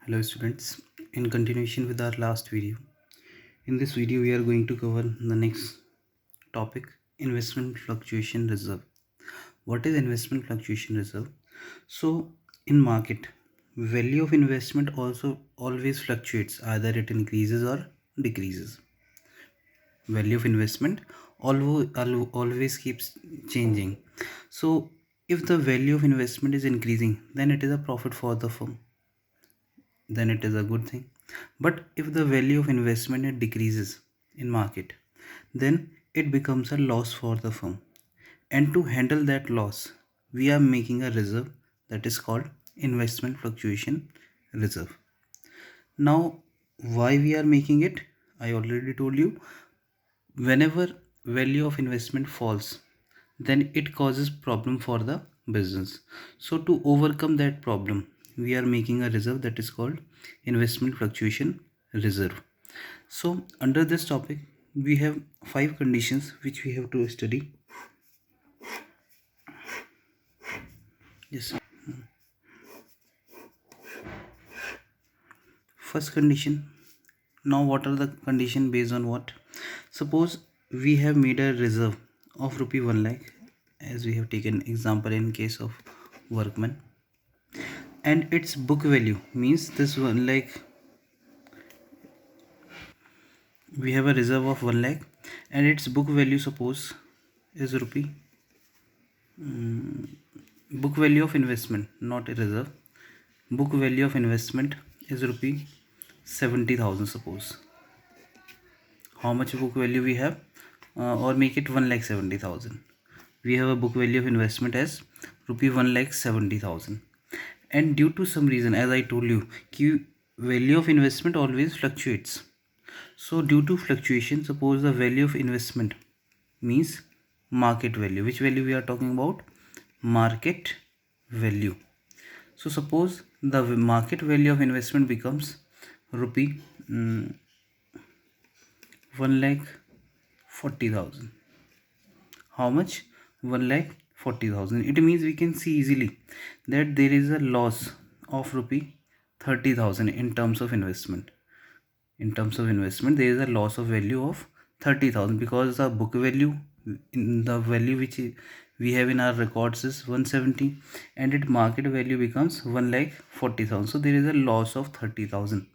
Hello students, in continuation with our last video, in this video we are going to cover the next topic, investment fluctuation reserve. What is investment fluctuation reserve? So in market, value of investment also always fluctuates, either it increases or decreases. Value of investment always keeps changing. So if the value of investment is increasing, then it is a profit for the firm, then it is a good thing. But if the value of investment it decreases in market, then it becomes a loss for the firm. And to handle that loss, we are making a reserve that is called investment fluctuation reserve. Now, why we are making it, I already told you. Whenever value of investment falls, then it causes problem for the business. So to overcome that problem, we are making a reserve that is called investment fluctuation reserve. So under this topic, we have 5 conditions which we have to study. Yes. First condition. Now what are the condition? Based on what? Suppose we have made a reserve of rupee 1 lakh, as we have taken example in case of workman, and its book value means this 1 lakh, we have a reserve of 1 lakh and its book value suppose is rupee, book value of investment, not a reserve, book value of investment is rupee 70,000. Suppose how much book value we have, or make it 1,70,000. We have a book value of investment as rupee 1,70,000, and due to some reason, as I told you, value of investment always fluctuates. So due to fluctuation, suppose the value of investment means market value. Which value we are talking about? Market value. So suppose the market value of investment becomes rupee 1,40,000. How much? 1,40,000. It means we can see easily that there is a loss of rupee 30,000 in terms of investment. In terms of investment, there is a loss of value of 30,000 because the book value, in the value which we have in our records is 170, and its market value becomes 1,40,000. So there is a loss of 30,000.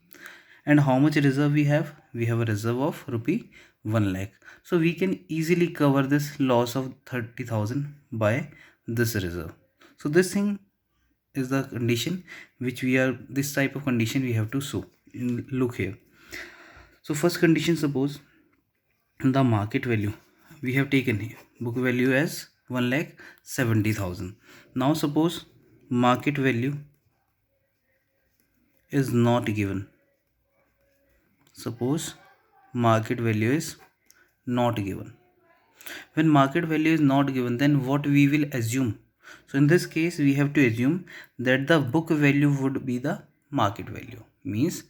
And how much reserve we have? We have a reserve of rupee 1 lakh. So we can easily cover this loss of 30,000 by this reserve. So this thing is the condition which we are, this type of condition we have to show. Look here. So first condition, suppose the market value we have taken here, book value as 1,70,000. Now suppose market value is not given. Suppose market value is not given. When market value is not given, then what we will assume? So in this case, we have to assume that the book value would be the market value. Means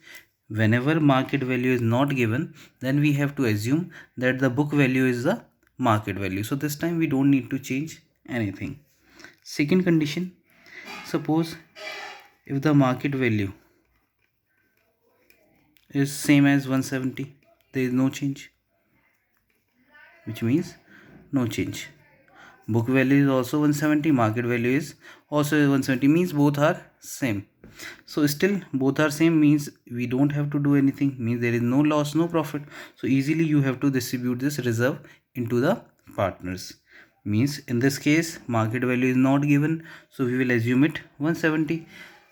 whenever market value is not given, then we have to assume that the book value is the market value. So this time we don't need to change anything. Second condition, suppose if the market value is same as 170, there is no change, which means no change. Book value is also 170, market value is also 170, means both are same. So still both are same means we don't have to do anything, means there is no loss, no profit. So easily you have to distribute this reserve into the partners. Means in this case market value is not given, so we will assume it 170.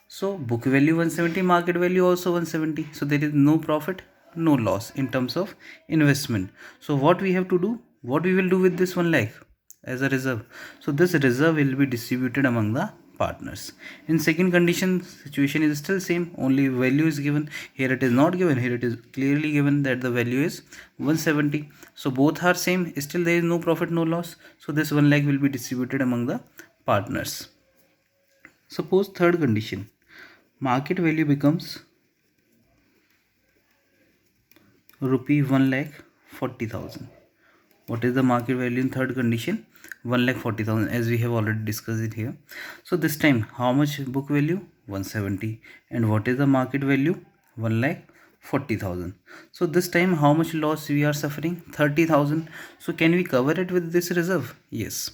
So book value 170, market value also 170. So there is no profit, no loss in terms of investment. So what we have to do, what we will do with this 1 lakh as a reserve? So this reserve will be distributed among the partners. In second condition, situation is still same, only value is given. Here it is not given, here it is clearly given that the value is 170. So both are same, still there is no profit, no loss. So this 1 lakh will be distributed among the partners. Suppose third condition, market value becomes rupee 1,40,000. What is the market value in third condition? 1,40,000, as we have already discussed it here. So this time how much book value? 170. And what is the market value? 1,40,000. So this time how much loss we are suffering? 30,000. So can we cover it with this reserve? Yes.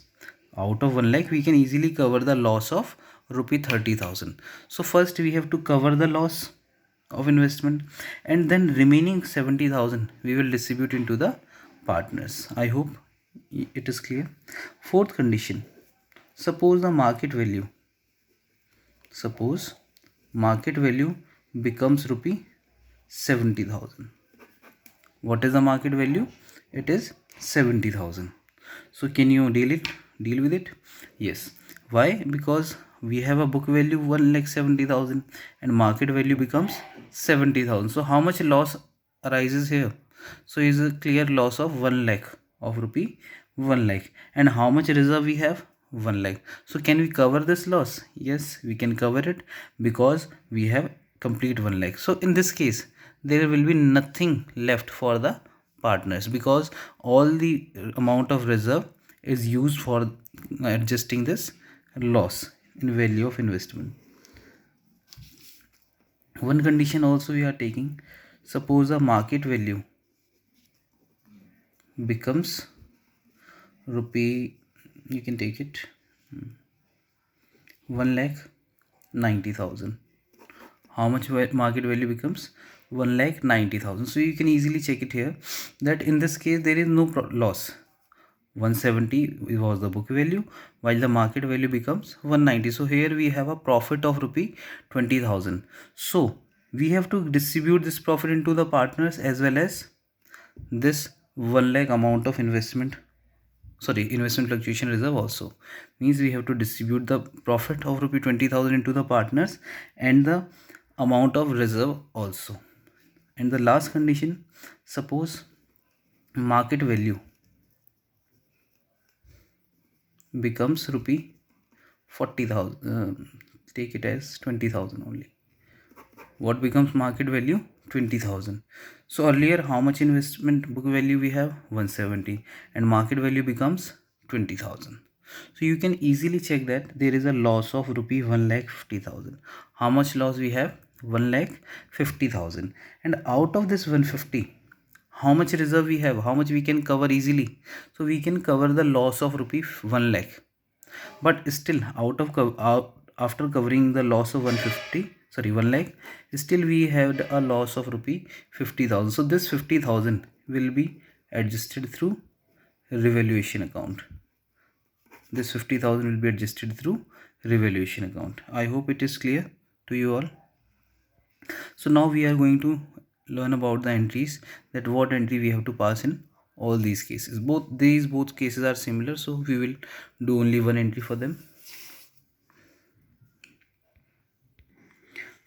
Out of 1 lakh we can easily cover the loss of rupee 30,000. So first we have to cover the loss of investment, and then remaining 70,000 we will distribute into the partners. I hope it is clear. Fourth condition, suppose market value becomes rupee 70,000. What is the market value? It is 70,000. So can you deal with it? Yes. Why? Because we have a book value 1,70,000 and market value becomes 70,000. So how much loss arises here? So is a clear loss of 1 lakh of rupee 1 lakh. And how much reserve we have? 1 lakh. So can we cover this loss? Yes, we can cover it because we have complete 1 lakh. So in this case there will be nothing left for the partners because all the amount of reserve is used for adjusting this loss in value of investment. One condition also we are taking, suppose the market value becomes rupee, you can take it 1,90,000. How much market value becomes? 1,90,000. So you can easily check it here that in this case there is no loss. 170 was the book value while the market value becomes 190. So here we have a profit of rupee 20,000. So we have to distribute this profit into the partners as well as this 1 lakh amount of investment fluctuation reserve also. Means we have to distribute the profit of rupee 20,000 into the partners and the amount of reserve also. And the last condition, suppose market value becomes rupee 40,000, take it as 20,000 only. What becomes market value? 20,000. So earlier how much investment book value we have? 170, and market value becomes 20,000. So you can easily check that there is a loss of rupee 1,50,000. How much loss we have? 1,50,000. And out of this 150, how much reserve we have? How much we can cover easily? So we can cover the loss of rupee 1 lakh. But still after covering the loss of 1 lakh, still we have a loss of rupee 50,000. So this 50,000 will be adjusted through revaluation account. This 50,000 will be adjusted through revaluation account. I hope it is clear to you all. So now we are going to learn about the entries, that what entry we have to pass in all these cases. Both cases are similar, so we will do only one entry for them.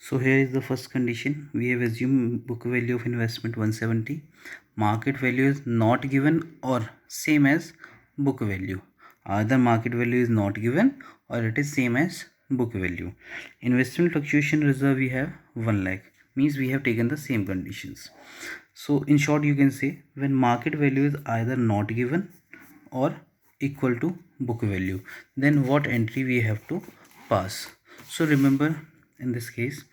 So here is the first condition. We have assumed book value of investment 170. Market value is not given or same as book value. Either market value is not given or it is same as book value. Investment fluctuation reserve we have 1 lakh. Means we have taken the same conditions. So in short you can say when market value is either not given or equal to book value, then what entry we have to pass. So remember, in this case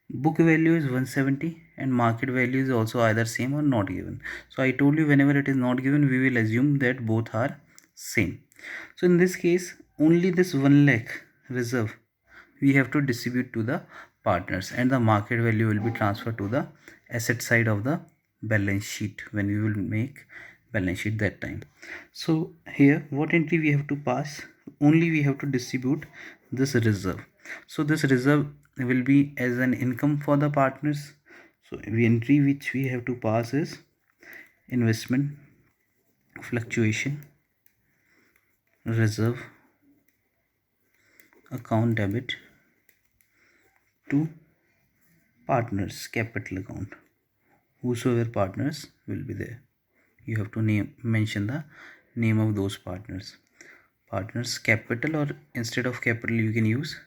book value is 170 and market value is also either same or not given. So I told you whenever it is not given we will assume that both are same. So in this case only this 1 lakh reserve we have to distribute to the partners, and the market value will be transferred to the asset side of the balance sheet when we will make balance sheet that time. So here what entry we have to pass? Only we have to distribute this reserve. So this reserve will be as an income for the partners. So the entry which we have to pass is investment fluctuation reserve account debit to partners capital account. Whosoever partners will be there, you have to mention the name of those partners capital, or instead of capital you can use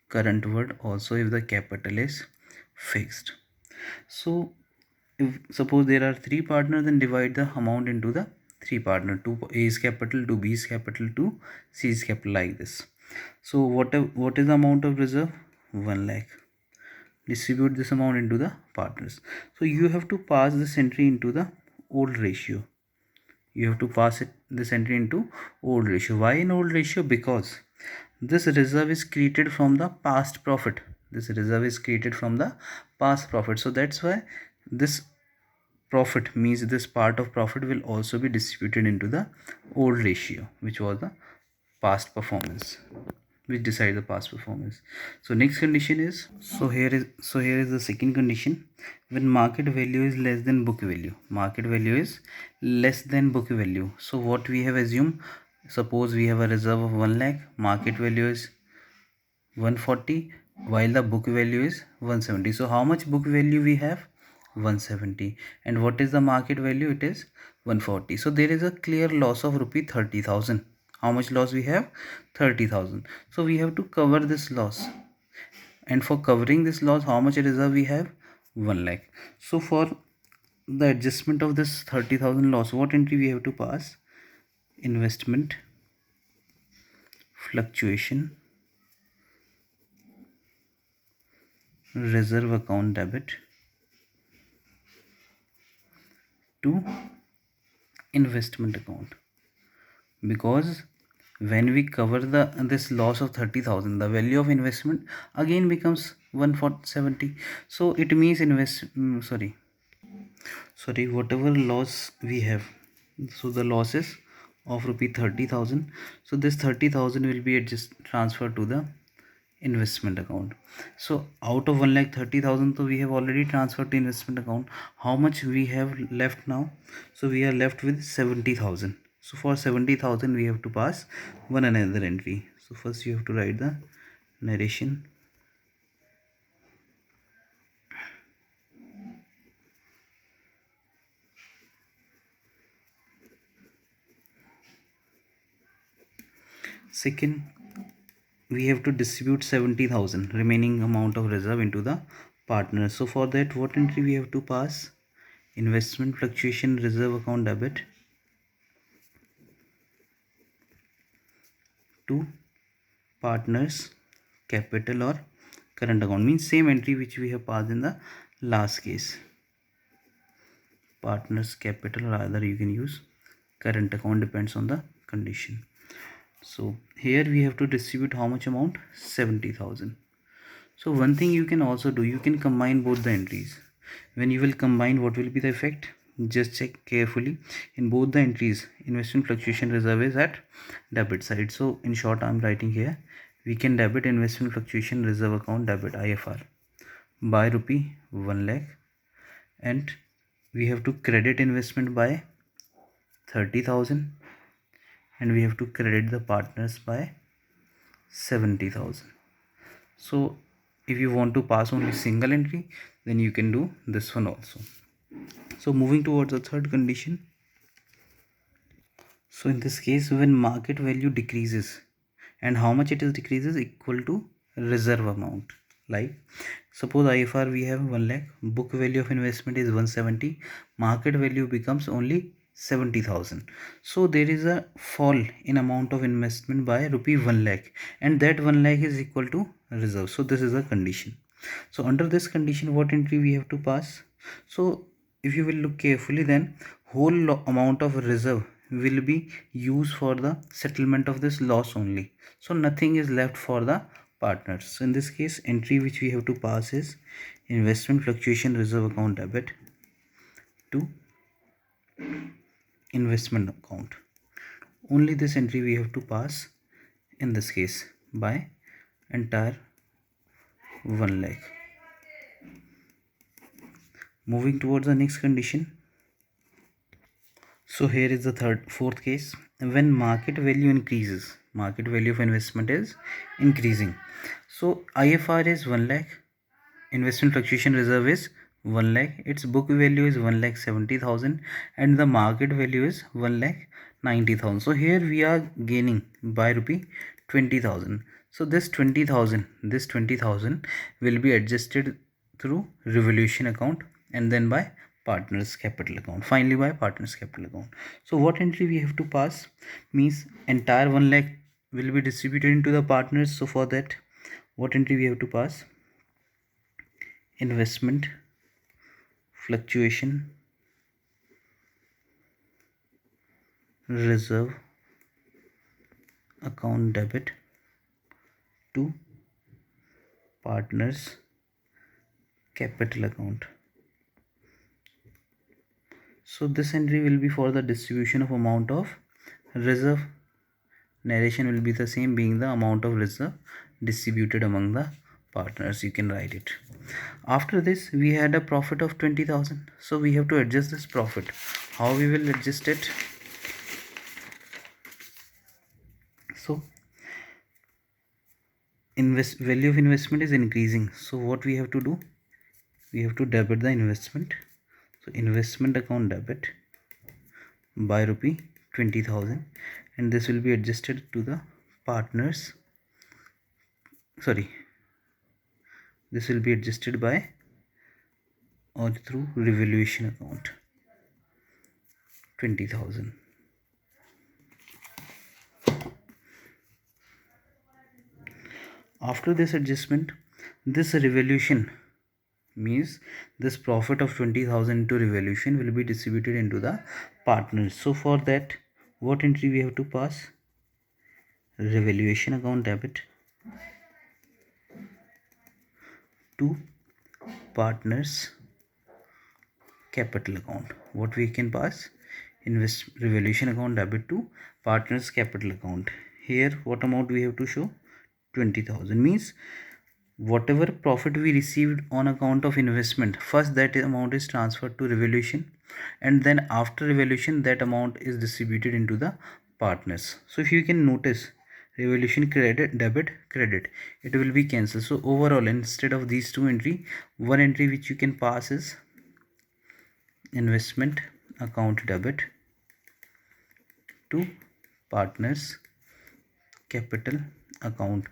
current word also if the capital is fixed. So if suppose there are 3 partners, then divide the amount into the 3 partner. 2 A is capital, 2 B is capital, 2 C is capital, like this. So what is the amount of reserve? 1 lakh. Distribute this amount into the partners. So you have to pass this entry into the old ratio. You have to pass this entry into old ratio. Why in old ratio? Because this reserve is created from the past profit. This reserve is created from the past profit. So that's why this profit means this part of profit will also be distributed into the old ratio, which was the past performance, which decide the past performance. So next condition is, here is the second condition. When market value is less than book value, market value is less than book value. So what we have assumed, suppose we have a reserve of 1 lakh, market value is 140 while the book value is 170. So how much book value we have? 170. And what is the market value? It is 140. So there is a clear loss of rupee 30,000. How much loss we have? 30,000. So we have to cover this loss. And for covering this loss, how much reserve we have? 1 lakh. So for the adjustment of this 30,000 loss, what entry we have to pass? Investment fluctuation reserve account debit to investment account. Because when we cover this loss of 30,000, the value of investment again becomes 170. So it means whatever loss we have, so the losses of rupee 30,000, so this 30,000 will be transferred to the investment account. So out of 1,30,000, so we have already transferred to investment account. How much we have left now? So we are left with 70,000. So for 70,000 we have to pass one another entry. So first you have to write the narration. Second, we have to distribute 70,000 remaining amount of reserve into the partners. So for that, what entry we have to pass? Investment fluctuation reserve account debit to partners capital or current account. Means same entry which we have passed in the last case. Partners capital, or either you can use current account, depends on the condition. So here we have to distribute how much amount? 70,000. So one thing you can also do, you can combine both the entries. When you will combine, what will be the effect? Just check carefully. In both the entries, investment fluctuation reserve is at debit side. So in short, I am writing here, we can debit investment fluctuation reserve account debit IFR by rupee 1 lakh, and we have to credit investment by 30,000, and we have to credit the partners by 70,000. So if you want to pass only single entry, then you can do this one also. So moving towards the third condition. So in this case, when market value decreases, and how much it is decreases, equal to reserve amount. Like suppose IFR we have 1 lakh, book value of investment is 170, market value becomes only 70,000. So there is a fall in amount of investment by rupee 1 lakh, and that 1 lakh is equal to reserve. So this is a condition. So under this condition, what entry we have to pass? So if you will look carefully, then whole amount of reserve will be used for the settlement of this loss only. So nothing is left for the partners. So in this case, entry which we have to pass is investment fluctuation reserve account debit to investment account. Only this entry we have to pass in this case by entire 1 lakh. Moving towards the next condition. So here is the fourth case. When market value increases, market value of investment is increasing. So IFR is 1 lakh, investment fluctuation reserve is 1 lakh, its book value is 1,70,000, and the market value is 1,90,000. So here we are gaining by rupee 20,000. So this 20,000 will be adjusted through revolution account, and then by partners capital account, finally by partners capital account. So what entry we have to pass? Means entire 1 lakh will be distributed into the partners. So for that, What entry we have to pass? Investment fluctuation reserve account debit to partners capital account. So this entry will be for the distribution of amount of reserve. Narration will be the same, being the amount of reserve distributed among the partners. You can write it. After this, we had a profit of 20,000. So we have to adjust this profit. How we will adjust it? So value of investment is increasing. So what we have to do? We have to debit the investment. So investment account debit by rupee 20,000, and this will be adjusted to the partners. Sorry, this will be adjusted by or through revaluation account 20,000. After this adjustment, this revaluation means this profit of 20,000 into revaluation will be distributed into the partners. So for that, what entry we have to pass? Revaluation account debit to partners capital account. What we can pass? Revaluation account debit to partners capital account. Here what amount we have to show? 20,000. Means whatever profit we received on account of investment, first that amount is transferred to revaluation, and then after revaluation that amount is distributed into the partners. So if you can notice, revaluation credit, debit, credit, it will be cancelled. So overall, instead of these two entry, one entry which you can pass is investment account debit to partners capital account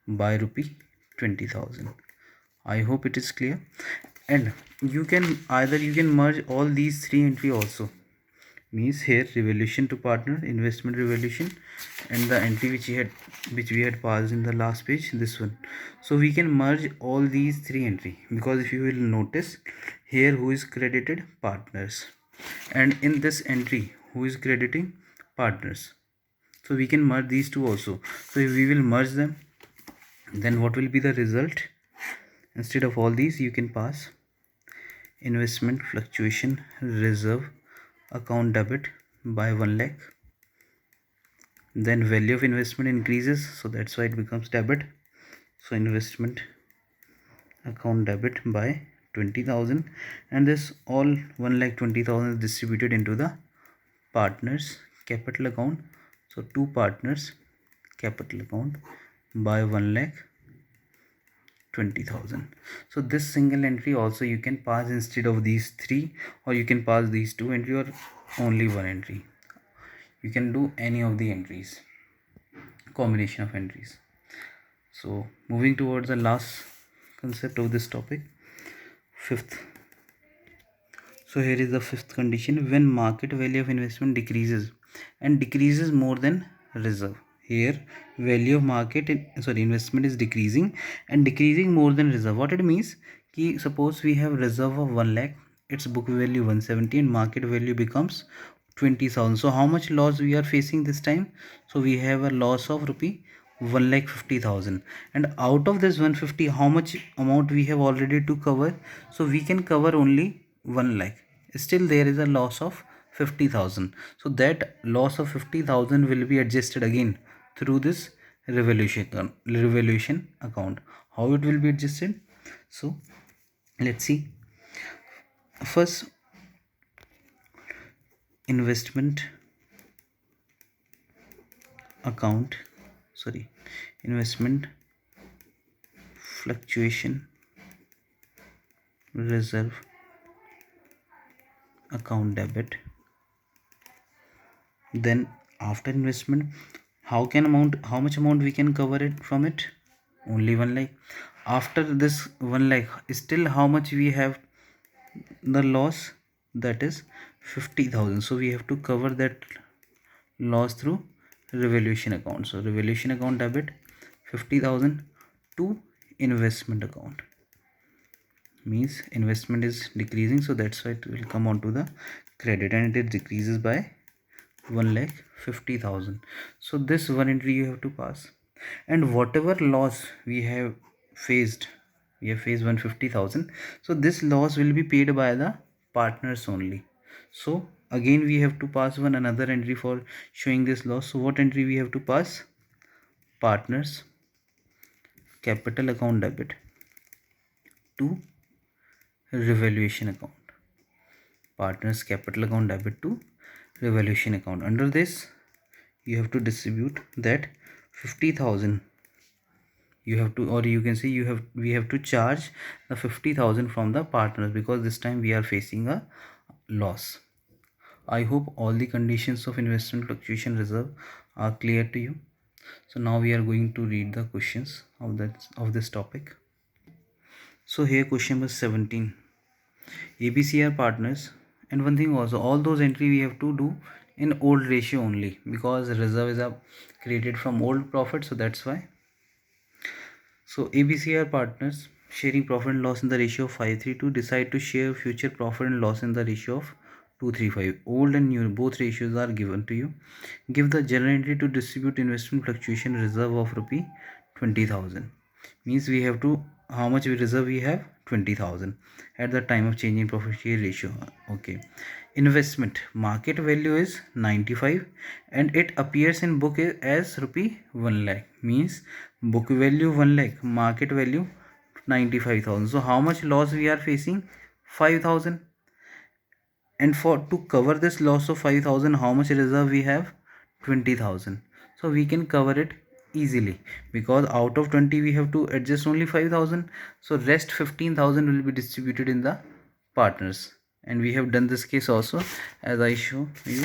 by rupee 20,000. I hope it is clear. And you can merge all these three entry also. Means here revaluation to partner, investment revaluation, and the entry which we had passed in the last page, this one. So we can merge all these three entry, because if you will notice here, who is credited? Partners, and in this entry who is crediting? Partners. So we can merge these two also. So if we will merge them, then what will be the result? Instead of all these, you can pass investment fluctuation reserve account debit by 1 lakh. Then value of investment increases, so that's why it becomes debit. So investment account debit by 20,000, and this all 1,20,000 is distributed into the partners capital account. So two partners capital account by 1,20,000. So this single entry also you can pass instead of these three, or you can pass these two entry, or only one entry. You can do any of the entries, combination of entries. So moving towards the last concept of this topic, fifth. So here is the fifth condition: when market value of investment decreases and decreases more than reserve. Here value of investment is decreasing and decreasing more than reserve. What it means? Ki suppose we have reserve of 1 lakh, its book value 170, and market value becomes 20,000. So how much loss we are facing this time? So we have a loss of rupee 1,50,000, and out of this 150, how much amount we have already to cover? So we can cover only 1 lakh. Still there is a loss of 50,000. So that loss of 50,000 will be adjusted again through this revaluation account. How it will be adjusted? So let's see. First, investment fluctuation reserve account debit. Then after investment, how much amount we can cover it from it? Only 1 lakh. After this 1 lakh, still how much we have the loss? That is 50,000. So we have to cover that loss through revaluation account. So revaluation account debit 50,000 to investment account. Means investment is decreasing, so that's why it will come onto the credit, and it decreases by 1,50,000. So this one entry you have to pass, and whatever loss we have faced, 150,000. So this loss will be paid by the partners only. So again we have to pass another entry for showing this loss. So what entry we have to pass? Partners capital account debit to revaluation account. Partners capital account debit to revaluation account. Under this you have to distribute that 50,000. You have to, or you can say we have to charge the 50,000 from the partners, because this time we are facing a loss. I hope all the conditions of investment fluctuation reserve are clear to you. So now we are going to read the questions of this topic. So here question number 17. ABC are partners, and one thing also, all those entry we have to do in old ratio only, because reserve is created from old profit, so that's why. So ABC are partners sharing profit and loss in the ratio of 5:3. Decide to share future profit and loss in the ratio of 2:3:5. Old and new both ratios are given to you. Give the journal entry to distribute investment fluctuation reserve of rupee 20,000. Means we have to, how much reserve we have? 20,000 at the time of change in profit share ratio. Okay. Investment market value is 95 and it appears in book as rupee 1 lakh. Means book value 1 lakh, market value 95,000. So how much loss we are facing? 5,000. And for to cover this loss of 5,000, how much reserve we have? 20,000. So we can cover it easily, because out of 20 we have to adjust only 5,000. So rest 15,000 will be distributed in the partners, and we have done this case also, as I show you.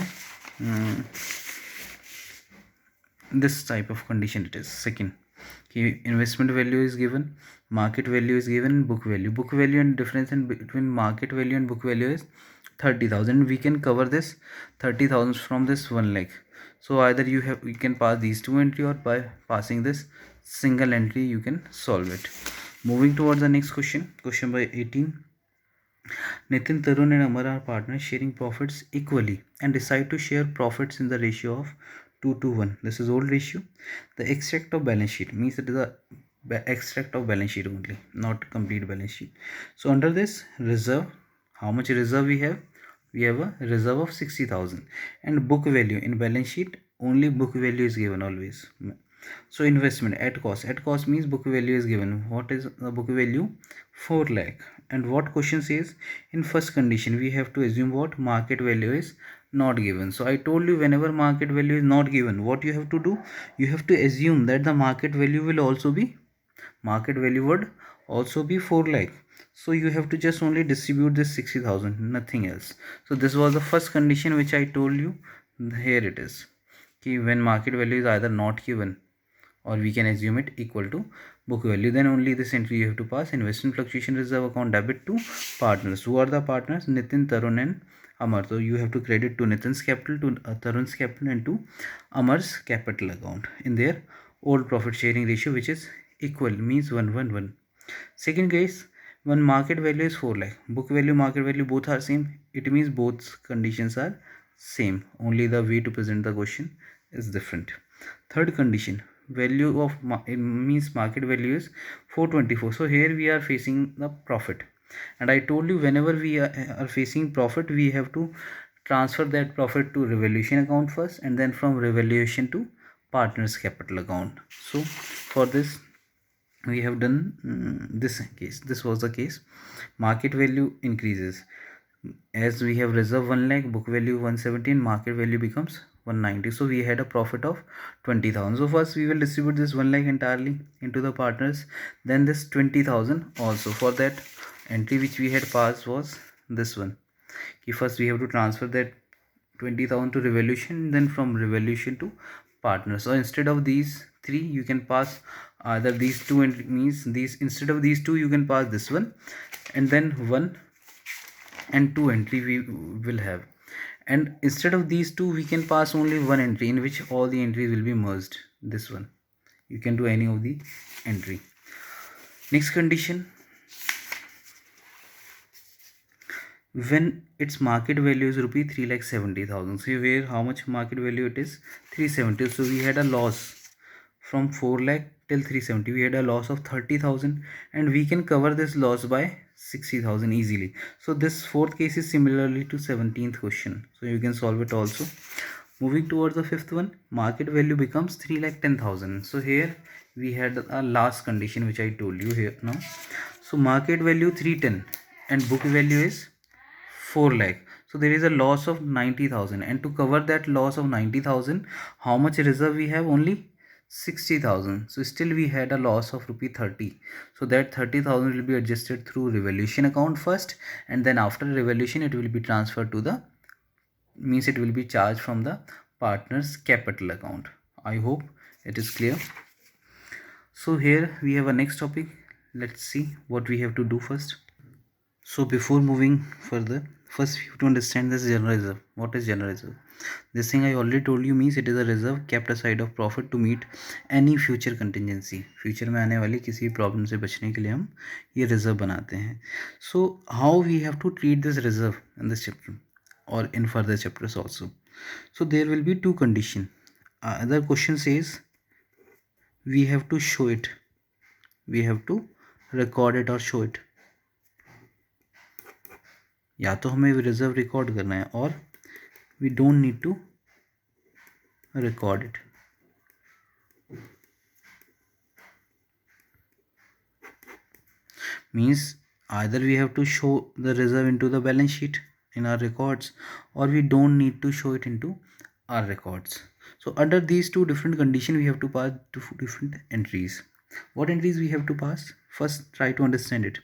This type of condition it is. Second, investment value is given, market value is given, book value and difference in between market value and book value is 30,000. We can cover this 30,000 from this 1 lakh. So either you can pass these two entry, or by passing this single entry you can solve it. Moving towards the next question, question by 18. Nitin, Tarun and Amar are partners sharing profits equally and decide to share profits in the ratio of 2:1. This is old ratio. The extract of balance sheet means it is a extract of balance sheet only, not complete balance sheet. So under this reserve, how much reserve we have? We have a reserve of 60,000, and book value in balance sheet only book value is given always. So investment at cost means book value is given. What is the book value? 4 lakh. And what question says, in first condition we have to assume what? Market value is not given. So I told you, whenever market value is not given, what you have to do? You have to assume that the market value would also be 4 lakh. So you have to just only distribute this 60,000, nothing else. So this was the first condition which I told you. Here it is. Okay, when market value is either not given, or we can assume it equal to book value, then only this entry you have to pass. Investment fluctuation reserve account debit to partners. Who are the partners? Nitin, Tarun and Amar. So you have to credit to Nitin's capital, to Tarun's capital, and to Amar's capital account in their old profit sharing ratio, which is equal, means 1:1. Second case, when market value is 4 lakh, book value, market value both are same, it means both conditions are same, only the way to present the question is different. Third condition, value of means market value is 424. So here we are facing the profit, and I told you, whenever we are facing profit, we have to transfer that profit to revaluation account first, and then from revaluation to partners capital account. So for this we have done this case. This was the case. Market value increases as we have reserve 1 lakh, book value 117, market value becomes 190. So we had a profit of 20,000. So first we will distribute this 1 lakh entirely into the partners, then this 20,000 also. For that, entry which we had passed was this one. First we have to transfer that 20,000 to revaluation, then from revaluation to partners. So instead of these three, you can pass either these two, and means these, instead of these two you can pass this one, and then 1 and 2 entry we will have. And instead of these two, we can pass only one entry in which all the entries will be merged. This one, you can do any of the entry. Next condition, when its market value is rupee 3,70,000. So where how much market value it is? 370. So we had a loss from 4 lakh till 370. We had a loss of 30,000, and we can cover this loss by 60,000 easily. So this fourth case is similarly to 17th question. So you can solve it also. Moving towards the fifth one, market value becomes 3,10,000. So here we had a last condition which I told you here now. So market value 310 and book value is 4 lakh. So there is a loss of 90,000, and to cover that loss of 90,000, how much reserve we have? Only 60,000. So still we had a loss of rupee 30. So that 30,000 will be adjusted through revaluation account first, and then after revaluation it will be transferred to the, means it will be charged from the partner's capital account. I hope it is clear. So here we have a next topic. Let's see what we have to do first. So before moving further, first you have to understand this general reserve. What is general reserve? This thing I already told you, means it is a reserve kept aside of profit to meet any future contingency. Future में आने वाली किसी problem से बचने के लिए हम ये रिजर्व बनाते हैं. So how we have to treat this reserve in this chapter or in further chapters also. So there will be two condition. Other question says we have to show it, we have to record it or show it. या तो हमें reserve record करना है और we don't need to record it. Means either we have to show the reserve into the balance sheet in our records, or we don't need to show it into our records. So under these two different conditions we have to pass two different entries. What entries we have to pass? First try to understand it.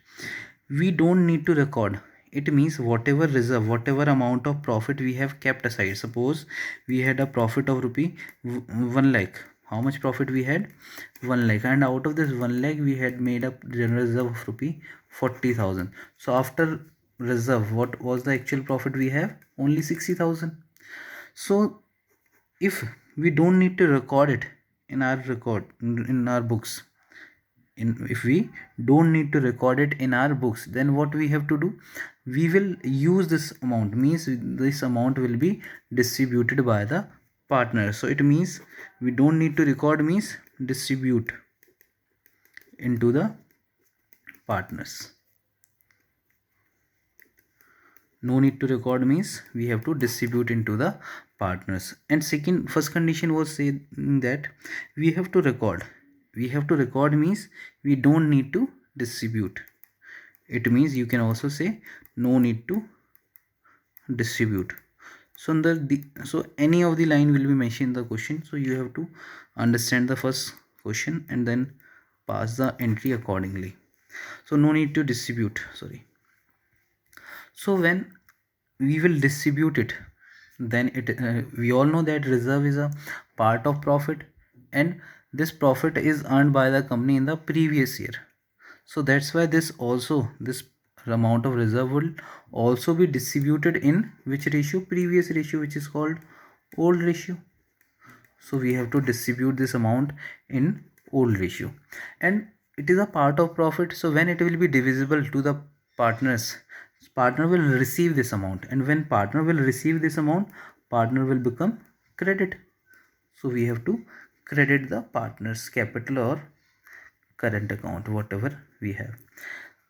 We don't need to record. It means whatever reserve, whatever amount of profit we have kept aside. Suppose we had a profit of rupee 1 lakh. How much profit we had? 1 lakh, and out of this 1 lakh we had made up general reserve of rupee 40,000. So after reserve, what was the actual profit we have? Only 60,000. So if we don't need to record it in our in our books, if we don't need to record it in our books, then what we have to do? We will use this amount, means this amount will be distributed by the partner. So it means we don't need to record means distribute into the partners. No need to record means we have to distribute into the partners. And first condition was saying that we have to record. We have to record means we don't need to distribute. It means you can also say no need to distribute. So so any of the line will be mentioned in the question. So you have to understand the first question and then pass the entry accordingly. So no need to distribute, sorry. So when we will distribute it, then we all know that reserve is a part of profit, and this profit is earned by the company in the previous year. So that's why this amount of reserve will also be distributed in which ratio? Previous ratio, which is called old ratio. So we have to distribute this amount in old ratio, and it is a part of profit. So when it will be divisible to the partners, partner will receive this amount, and when partner will receive this amount, partner will become credit. So we have to credit the partner's capital or current account, whatever we have.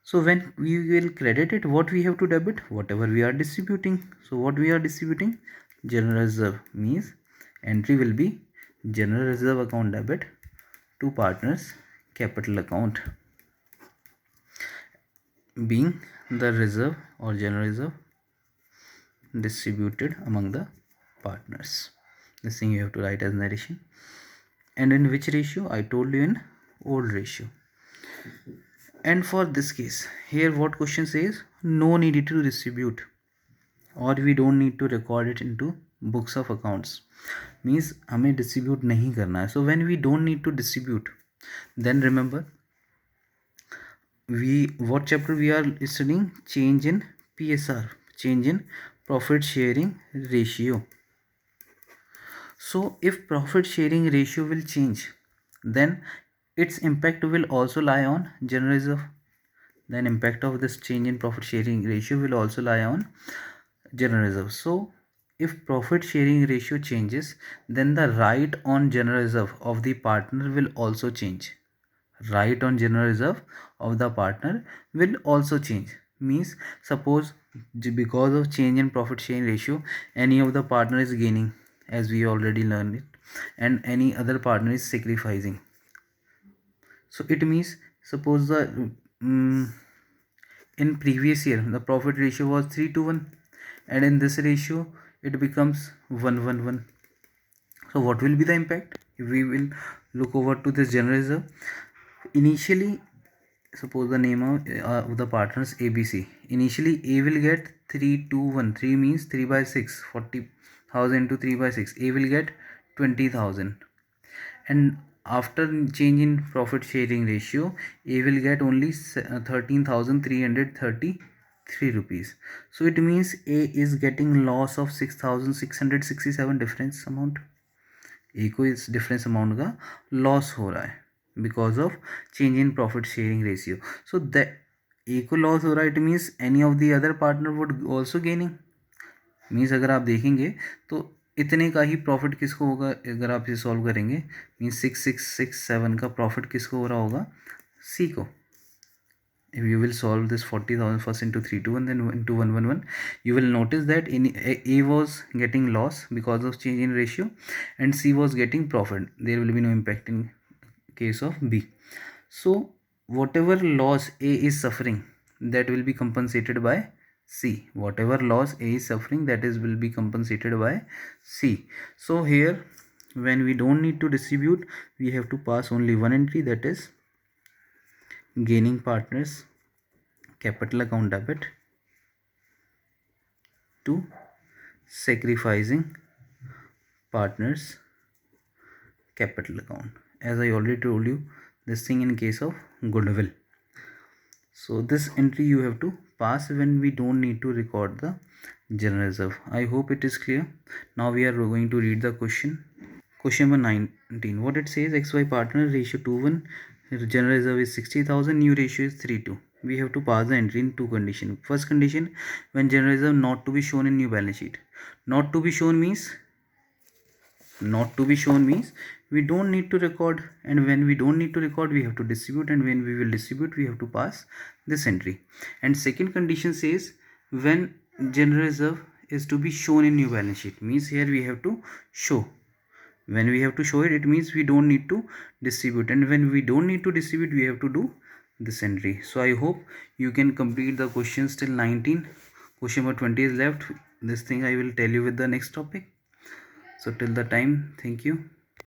So when we will credit it, what we have to debit? Whatever we are distributing. So what we are distributing? General reserve, means entry will be general reserve account debit to partners capital account, being the reserve or general reserve distributed among the partners. This thing you have to write as narration. And in which ratio? I told you in old ratio. And for this case, here what question says? No need to distribute, or we don't need to record it into books of accounts. Means हमें distribute नहीं करना है. So when we don't need to distribute, then remember what chapter we are studying? Change in PSR, change in profit sharing ratio. So if profit sharing ratio will change, then its impact will also lie on general reserve. Then impact of this change in profit sharing ratio will also lie on general reserve. So if profit sharing ratio changes, then the right on general reserve of the partner will also change. Right on general reserve of the partner will also change. Means suppose because of change in profit sharing ratio, any of the partner is gaining, as we already learned it, and any other partner is sacrificing. So it means suppose the in previous year the profit ratio was 3 to 1, and in this ratio it becomes 1 1 1. So what will be the impact if we will look over to this general reserve? Initially, suppose the name of the partners ABC. Initially A will get 3 2 1. 3 means 3 by 6, 40,000 into 3 by 6. A will get 20,000, and after change in profit sharing ratio, A will get only 13,333 rupees. So it means A is getting loss of 6,667 difference amount. A को इस difference amount का loss हो रहा है because of change in profit sharing ratio. So the A को loss हो रहा है, it means any of the other partner would also gaining. Means अगर आप देखेंगे तो इतने का ही प्रॉफिट किसको होगा अगर आप इसे सॉल्व करेंगे. मीन्स 6667 का प्रॉफिट किसको हो रहा होगा? सी को. If you will solve this 40,000 first into 3 to 1 then into 1 1 1, you will notice that in A was getting loss because of change in ratio and C was getting profit. There will be no impact in case of B. So whatever loss A is suffering, that will be compensated by C. Whatever loss A is suffering, that is will be compensated by C. So here when we don't need to distribute, we have to pass only one entry, that is gaining partners capital account debit to sacrificing partners capital account. As I already told you, this thing in case of goodwill. So this entry you have to pass when we don't need to record the general reserve. I hope it is clear. Now we are going to read the question. Question number 19. What it says, XY partner ratio 2:1, general reserve is 60,000, new ratio is 3:2. We have to pass the entry in two conditions. First condition, when general reserve not to be shown in new balance sheet. Not to be shown means we don't need to record, and when we don't need to record we have to distribute, and when we will distribute we have to pass this entry. And second condition says when general reserve is to be shown in new balance sheet, means here we have to show. When we have to show it, it means we don't need to distribute, and when we don't need to distribute we have to do this entry. So I hope you can complete the questions till 19. Question number 20 is left. This thing I will tell you with the next topic. So till the time, thank you.